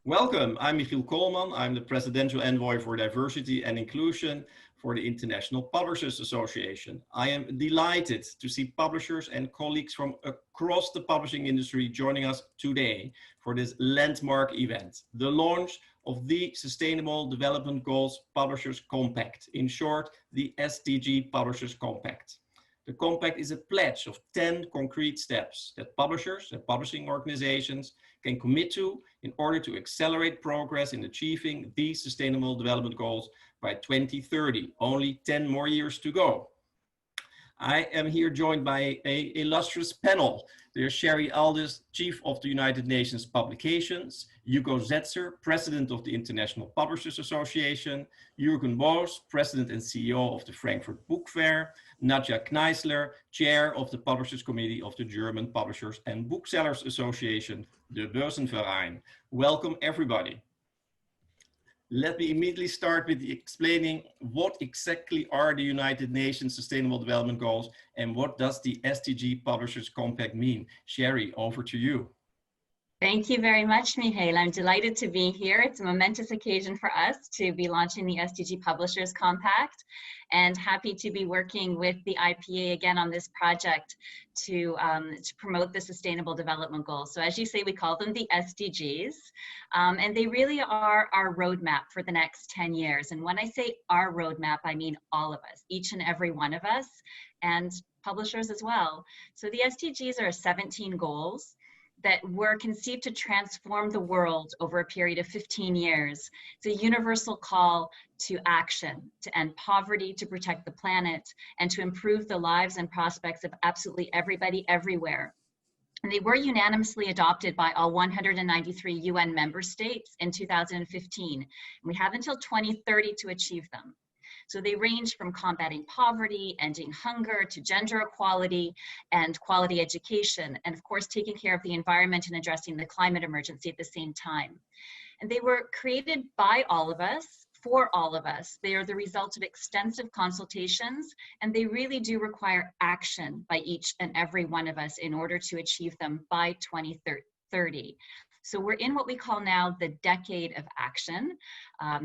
Welcome, I'm Michiel Kolman. I'm the Presidential Envoy for Diversity and Inclusion for the International Publishers Association. I am delighted to see publishers and colleagues from across the publishing industry joining us today for this landmark event, the launch of the Sustainable Development Goals Publishers Compact, in short, the SDG Publishers Compact. The Compact is a pledge of 10 concrete steps that publishers and publishing organizations can commit to in order to accelerate progress in achieving these Sustainable Development Goals by 2030. Only 10 more years to go. I am here joined by an illustrious panel. There's Sherri Aldis, Chief of the United Nations Publications, Hugo Setzer, President of the International Publishers Association, Juergen, President and CEO of the Frankfurt Book Fair, Nadja Kneissler, Chair of the Publishers Committee of the German Publishers and Booksellers Association, the Börsenverein. Welcome everybody. Let me immediately start with explaining what exactly are the United Nations Sustainable Development Goals and what does the SDG Publishers Compact mean? Sherri, over to you. Thank you very much, Michiel. I'm delighted to be here. It's a momentous occasion for us to be launching the SDG Publishers Compact, and happy to be working with the IPA again on this project to promote the Sustainable Development Goals. So as you say, we call them the SDGs, and they really are our roadmap for the next 10 years. And when I say our roadmap, I mean all of us, each and every one of us, and publishers as well. So the SDGs are 17 goals that were conceived to transform the world over a period of 15 years. It's a universal call to action, to end poverty, to protect the planet, and to improve the lives and prospects of absolutely everybody everywhere. And they were unanimously adopted by all 193 UN member states in 2015. We have until 2030 to achieve them. So they range from combating poverty, ending hunger, to gender equality and quality education, and of course, taking care of the environment and addressing the climate emergency at the same time. And they were created by all of us, for all of us. They are the result of extensive consultations, and they really do require action by each and every one of us in order to achieve them by 2030. So we're in what we call now the decade of action.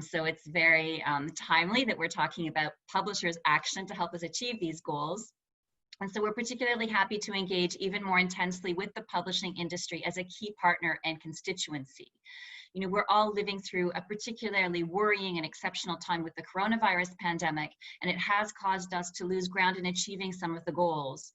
So it's very timely that we're talking about publishers' action to help us achieve these goals. And so we're particularly happy to engage even more intensely with the publishing industry as a key partner and constituency. You know, we're all living through a particularly worrying and exceptional time with the coronavirus pandemic, and it has caused us to lose ground in achieving some of the goals.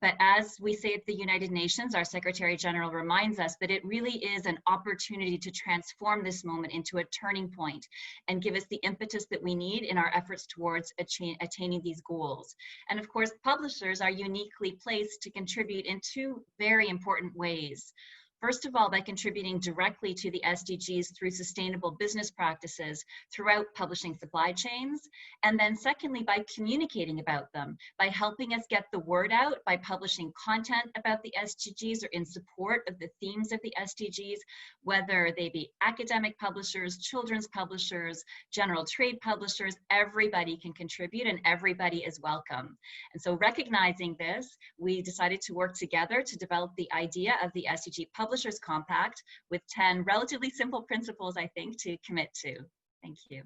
But as we say at the United Nations, our Secretary General reminds us that it really is an opportunity to transform this moment into a turning point and give us the impetus that we need in our efforts towards attaining these goals. And of course, publishers are uniquely placed to contribute in two very important ways. First of all, by contributing directly to the SDGs through sustainable business practices throughout publishing supply chains. And then secondly, by communicating about them, by helping us get the word out, by publishing content about the SDGs or in support of the themes of the SDGs, whether they be academic publishers, children's publishers, general trade publishers, everybody can contribute and everybody is welcome. And so recognizing this, we decided to work together to develop the idea of the SDG Publishers Compact with 10 relatively simple principles, I think, to commit to. Thank you.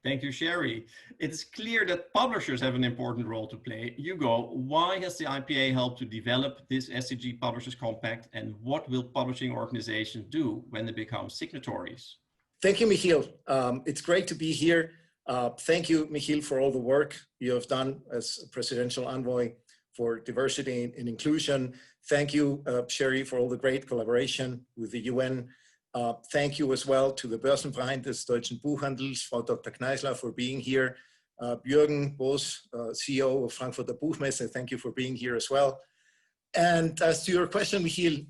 Thank you, Sherri. It's clear that publishers have an important role to play. Hugo, why has the IPA helped to develop this SDG Publishers Compact, and what will publishing organizations do when they become signatories? Thank you, Michiel. It's great to be here. Thank you, Michiel, for all the work you have done as Presidential Envoy for Diversity and Inclusion. Thank you, Sherri, for all the great collaboration with the UN. Thank you as well to the Börsenverein des Deutschen Buchhandels, Frau Dr. Kneissler, for being here. Juergen, CEO of Frankfurter Buchmesse, thank you for being here as well. And as to your question, Michiel,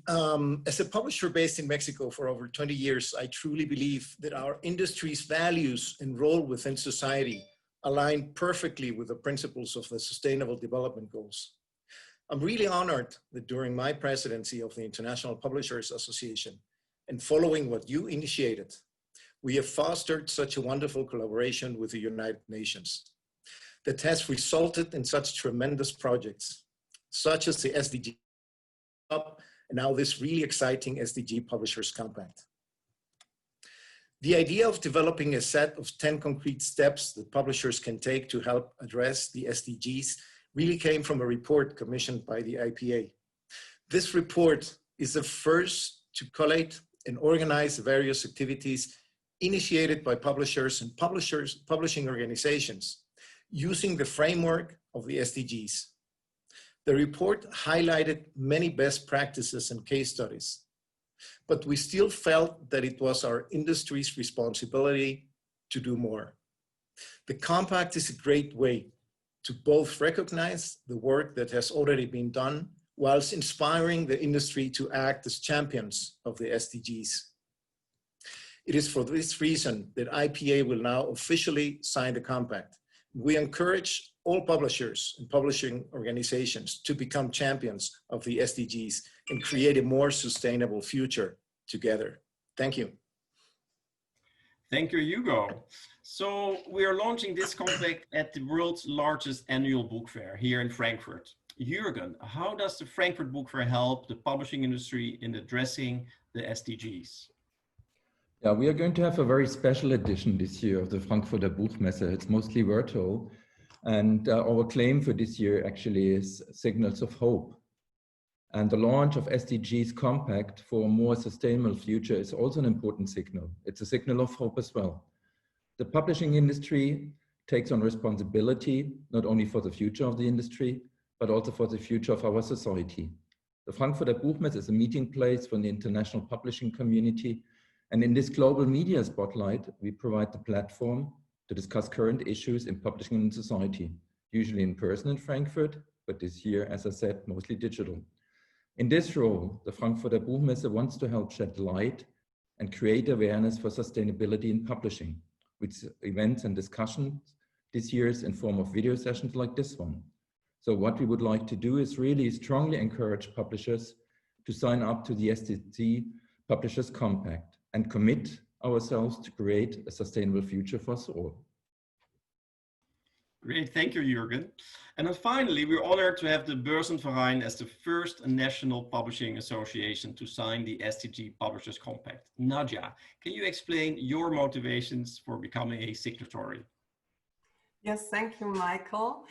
as a publisher based in Mexico for over 20 years, I truly believe that our industry's values and role within society align perfectly with the principles of the Sustainable Development Goals. I'm really honored that during my presidency of the International Publishers Association, and following what you initiated, we have fostered such a wonderful collaboration with the United Nations that has resulted in such tremendous projects, such as the SDG, and now this really exciting SDG Publishers Compact. The idea of developing a set of 10 concrete steps that publishers can take to help address the SDGs really came from a report commissioned by the IPA. This report is the first to collate and organize various activities initiated by publishers and publishing organizations using the framework of the SDGs. The report highlighted many best practices and case studies, but we still felt that it was our industry's responsibility to do more. The compact is a great way to both recognize the work that has already been done whilst inspiring the industry to act as champions of the SDGs. It is for this reason that IPA will now officially sign the compact. We encourage all publishers and publishing organizations to become champions of the SDGs and create a more sustainable future together. Thank you. Thank you, Hugo. So we are launching this compact at the world's largest annual book fair here in Frankfurt. Juergen, how does the Frankfurt Book Fair help the publishing industry in addressing the SDGs? Yeah, we are going to have a very special edition this year of the Frankfurter Buchmesse. It's mostly virtual. And our claim for this year actually is Signals of Hope. And the launch of SDGs Compact for a more sustainable future is also an important signal. It's a signal of hope as well. The publishing industry takes on responsibility, not only for the future of the industry, but also for the future of our society. The Frankfurter Buchmesse is a meeting place for the international publishing community. And in this global media spotlight, we provide the platform to discuss current issues in publishing and society, usually in person in Frankfurt, but this year, as I said, mostly digital. In this role, the Frankfurter Buchmesse wants to help shed light and create awareness for sustainability in publishing, with events and discussions this year in form of video sessions like this one. So what we would like to do is really strongly encourage publishers to sign up to the SDG Publishers Compact and commit ourselves to create a sustainable future for us all. Great, thank you, Juergen. And then finally, we're honored to have the Börsenverein as the first national publishing association to sign the SDG Publishers Compact. Nadja, can you explain your motivations for becoming a signatory? Yes, thank you, Michael.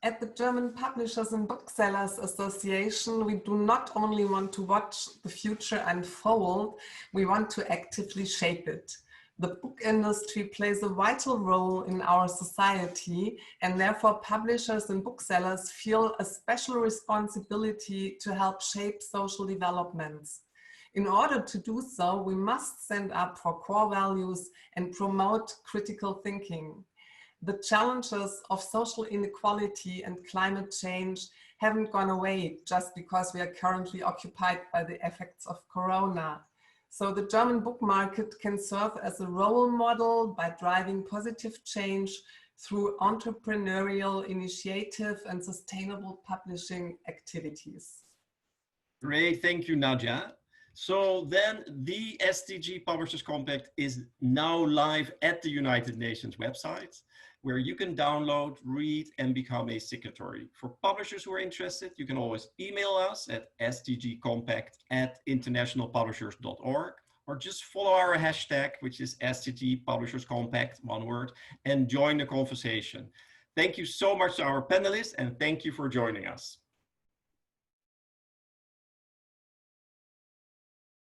At the German Publishers and Booksellers Association, we do not only want to watch the future unfold, we want to actively shape it. The book industry plays a vital role in our society, and therefore publishers and booksellers feel a special responsibility to help shape social developments. In order to do so, we must stand up for core values and promote critical thinking. The challenges of social inequality and climate change haven't gone away just because we are currently occupied by the effects of Corona. So the German book market can serve as a role model by driving positive change through entrepreneurial initiative and sustainable publishing activities. Great, thank you, Nadja. So then the SDG Publishers Compact is now live at the United Nations website, where you can download, read, and become a signatory. For publishers who are interested, you can always email us at sdgcompact@internationalpublishers.org, or just follow our hashtag, which is SDG Publishers Compact, one word, and join the conversation. Thank you so much to our panelists, and thank you for joining us.